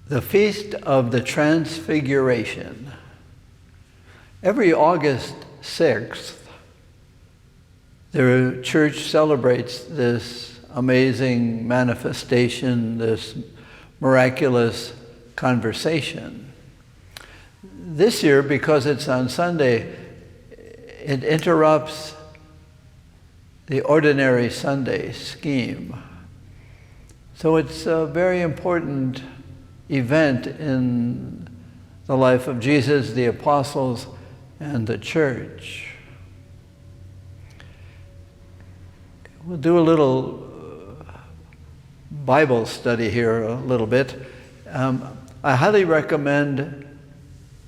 The Feast of the Transfiguration. Every August 6th, the church celebrates this amazing manifestation, this miraculous conversation. This year, because it's on Sunday, it interrupts the ordinary Sunday scheme. So it's a very important event in the life of Jesus, the apostles, and the church. We'll do a little Bible study here a little bit. I highly recommend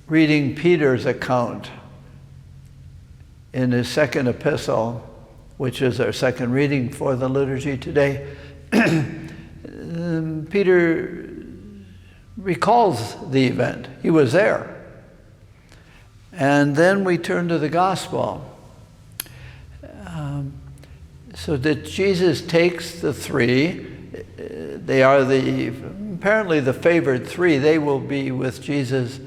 reading Peter's account in his second epistle, which is our second reading for the liturgy today. Peter recalls the event. He was there. And then we turn to the gospel. So that Jesus takes the three. They are apparently the favored three. They will be with Jesus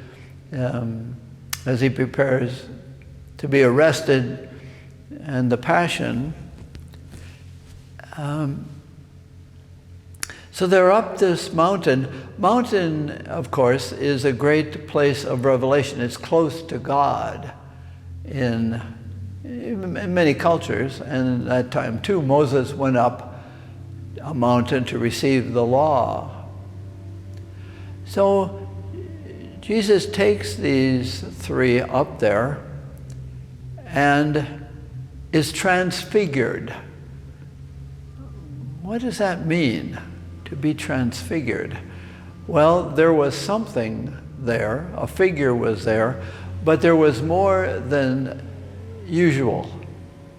as he prepares to be arrested and the Passion. So they're up this mountain. Mountain, of course, is a great place of revelation. It's close to God in many cultures, and at that time too, Moses went up a mountain to receive the law. So Jesus takes these three up there and is transfigured. What does that mean, to be transfigured? Well, there was something there, a figure was there, but there was more than usual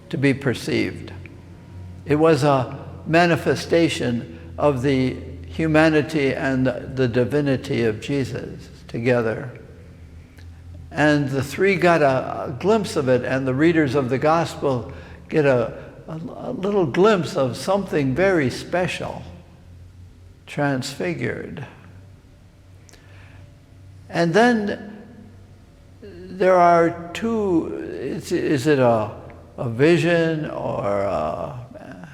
to be perceived. It was a manifestation of the humanity and the divinity of Jesus together. And the three got a glimpse of it, and the readers of the gospel get a little glimpse of something very special, transfigured. And then there are two, is it a vision or a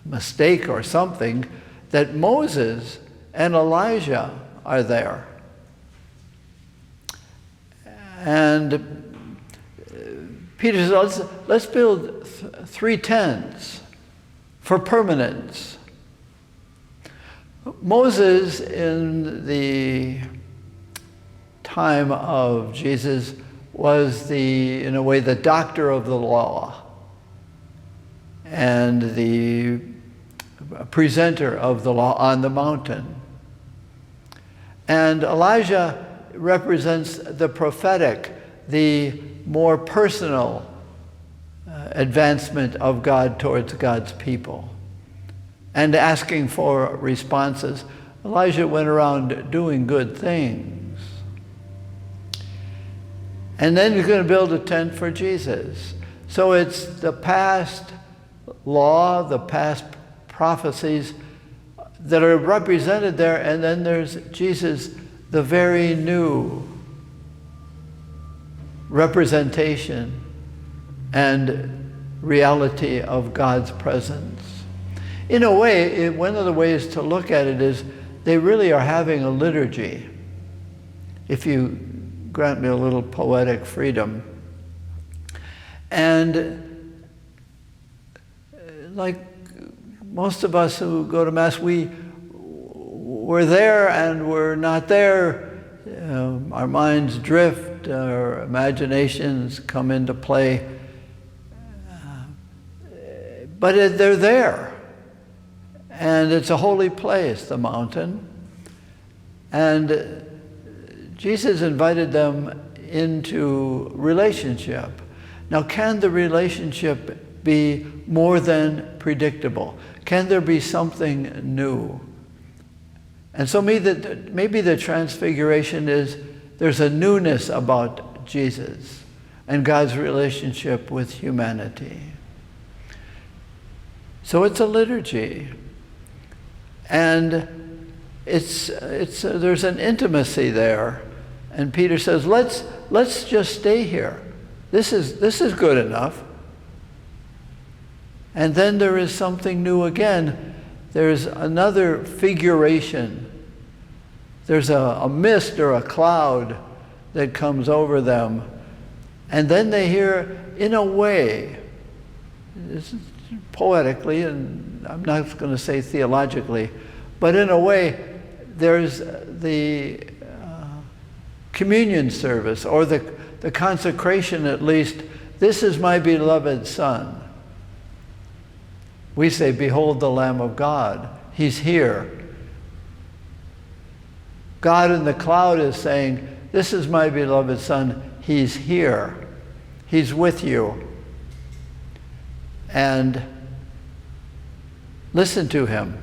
mistake or something, that Moses and Elijah are there. And Peter says, let's build three tents for permanence. Moses, in the time of Jesus, was in a way, the doctor of the law and the presenter of the law on the mountain. And Elijah represents the prophetic, the more personal advancement of God towards God's people and asking for responses. Elijah went around doing good things. And then he's going to build a tent for Jesus. So it's the past law, the past prophecies that are represented there, and then there's Jesus, the very new representation and reality of God's presence. In a way, one of the ways to look at it is they really are having a liturgy. If you grant me a little poetic freedom. And like most of us who go to Mass, we're there and we're not there. Our minds drift, our imaginations come into play. But they're there. And it's a holy place, the mountain. And Jesus invited them into relationship. Now, can the relationship be more than predictable? Can there be something new? And so maybe the transfiguration is there's a newness about Jesus and God's relationship with humanity. So it's a liturgy. And there's an intimacy there. And Peter says, let's just stay here. This is good enough. And then there is something new again. There's another figuration. There's a mist or a cloud that comes over them. And then they hear, in a way, this is poetically, and I'm not going to say theologically, but in a way, there's the communion service, or the consecration at least. This is my beloved Son. We say, behold the Lamb of God. He's here. God in the cloud is saying, this is my beloved Son. He's here. He's with you. And listen to him.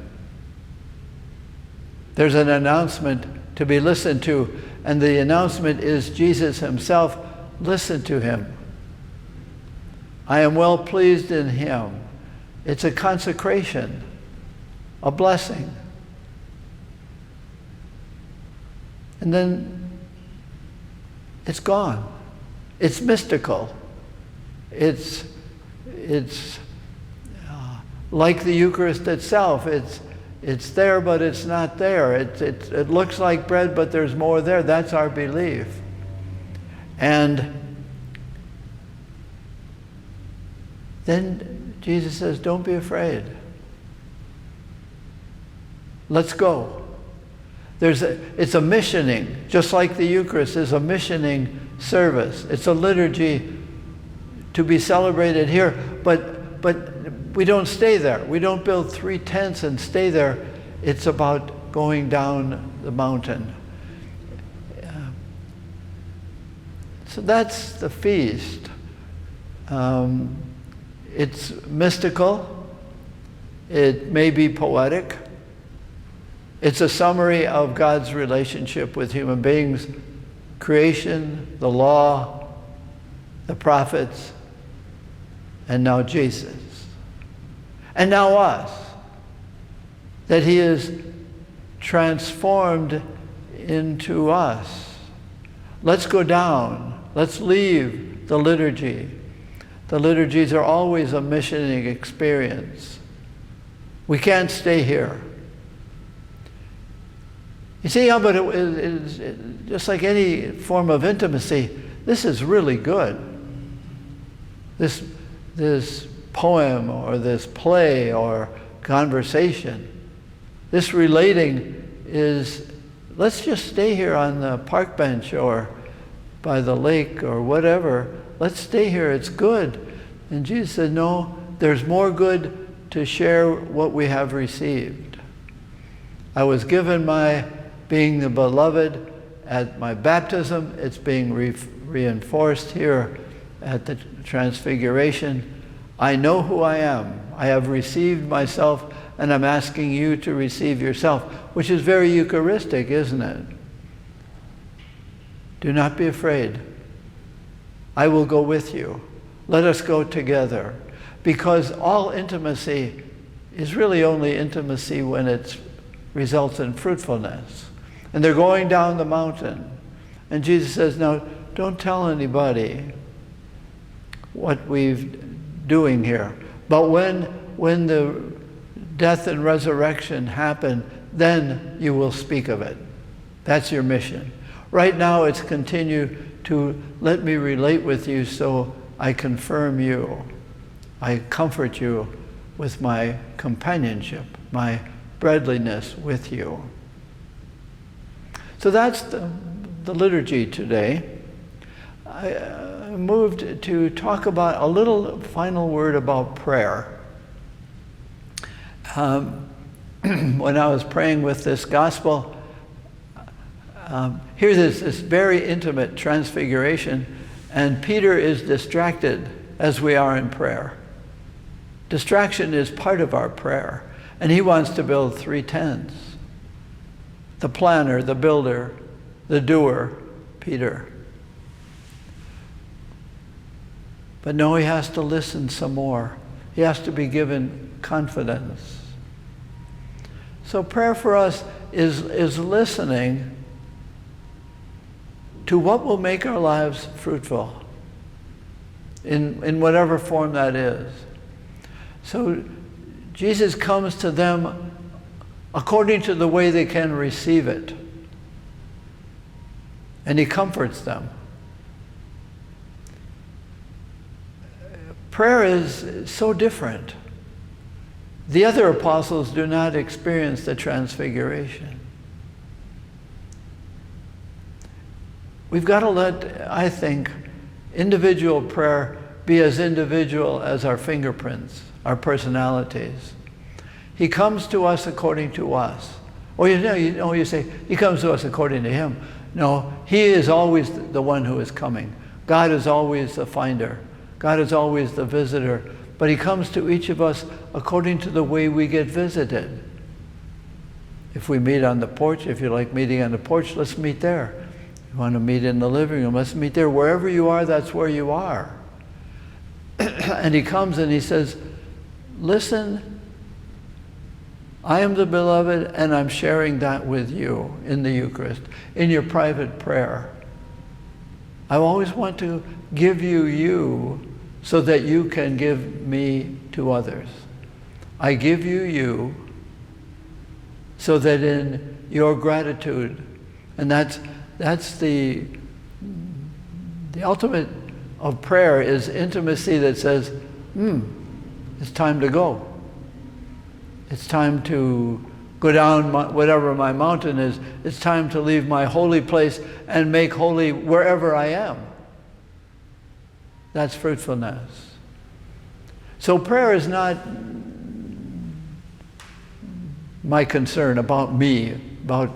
There's an announcement to be listened to, and the announcement is Jesus himself. Listen to him. I am well pleased in him. It's a consecration, a blessing. And then it's gone. It's mystical. It's like the Eucharist itself. It's there, but it's not there. It looks like bread, but there's more there. That's our belief. And then Jesus says, don't be afraid. Let's go. It's a missioning, just like the Eucharist is a missioning service. It's a liturgy to be celebrated here, but we don't stay there. We don't build 3 tents and stay there. It's about going down the mountain. So that's the feast. It's mystical. It may be poetic. It's a summary of God's relationship with human beings, creation, the law, the prophets, and now Jesus. And now us. That he is transformed into us. Let's go down. Let's leave the liturgy. The liturgies are always a missioning experience. We can't stay here. You see, but it's just like any form of intimacy, this is really good. This poem or this play or conversation, this relating is, let's just stay here on the park bench or by the lake or whatever. Let's stay here, it's good. And Jesus said, no, there's more good to share what we have received. I was given my being the beloved at my baptism. It's being reinforced here at the Transfiguration. I know who I am. I have received myself, and I'm asking you to receive yourself, which is very Eucharistic, isn't it? Do not be afraid. I will go with you. Let us go together. Because all intimacy is really only intimacy when it results in fruitfulness. And they're going down the mountain. And Jesus says, now, don't tell anybody what we're doing here. But when the death and resurrection happen, then you will speak of it. That's your mission. Right now, it's continue to let me relate with you so I confirm you. I comfort you with my companionship, my breadliness with you. So that's the liturgy today. I moved to talk about a little final word about prayer. When I was praying with this gospel, here's this very intimate transfiguration, and Peter is distracted as we are in prayer. Distraction is part of our prayer, and he wants to build 3 tents. The planner, the builder, the doer, Peter. But no, he has to listen some more. He has to be given confidence. So prayer for us is listening to what will make our lives fruitful in whatever form that is. So Jesus comes to them according to the way they can receive it. And he comforts them. Prayer is so different. The other apostles do not experience the Transfiguration. We've got to let, I think, individual prayer be as individual as our fingerprints, our personalities. He comes to us according to us. Or you say, he comes to us according to him. No, he is always the one who is coming. God is always the finder. God is always the visitor. But he comes to each of us according to the way we get visited. If we meet on the porch, if you like meeting on the porch, let's meet there. If you want to meet in the living room, let's meet there. Wherever you are, that's where you are. And he comes and he says, listen, I am the beloved, and I'm sharing that with you in the Eucharist, in your private prayer. I always want to give you so that you can give me to others. I give you so that in your gratitude, and that's the ultimate of prayer is intimacy that says, it's time to go. It's time to go down whatever my mountain is. It's time to leave my holy place and make holy wherever I am. That's fruitfulness. So prayer is not my concern about me, about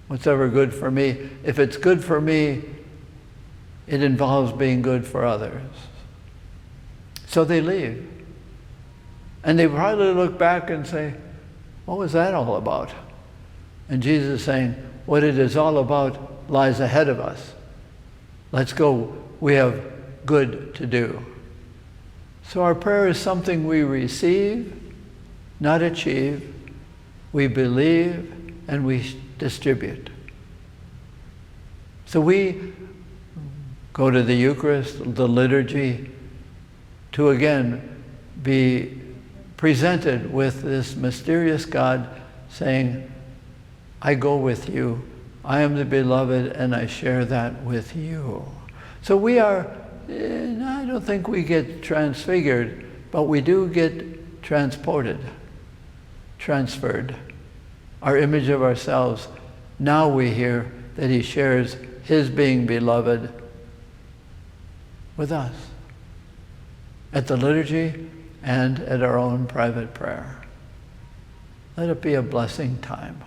what's ever good for me. If it's good for me, it involves being good for others. So they leave. And they probably look back and say, what was that all about? And Jesus is saying, what it is all about lies ahead of us. Let's go. We have good to do. So our prayer is something we receive, not achieve. We believe and we distribute. So we go to the Eucharist, the liturgy, to again be presented with this mysterious God saying, I go with you. I am the beloved and I share that with you. So we are, I don't think we get transfigured, but we do get transported, transferred. Our image of ourselves, now we hear that he shares his being beloved with us at the liturgy and at our own private prayer. Let it be a blessing time.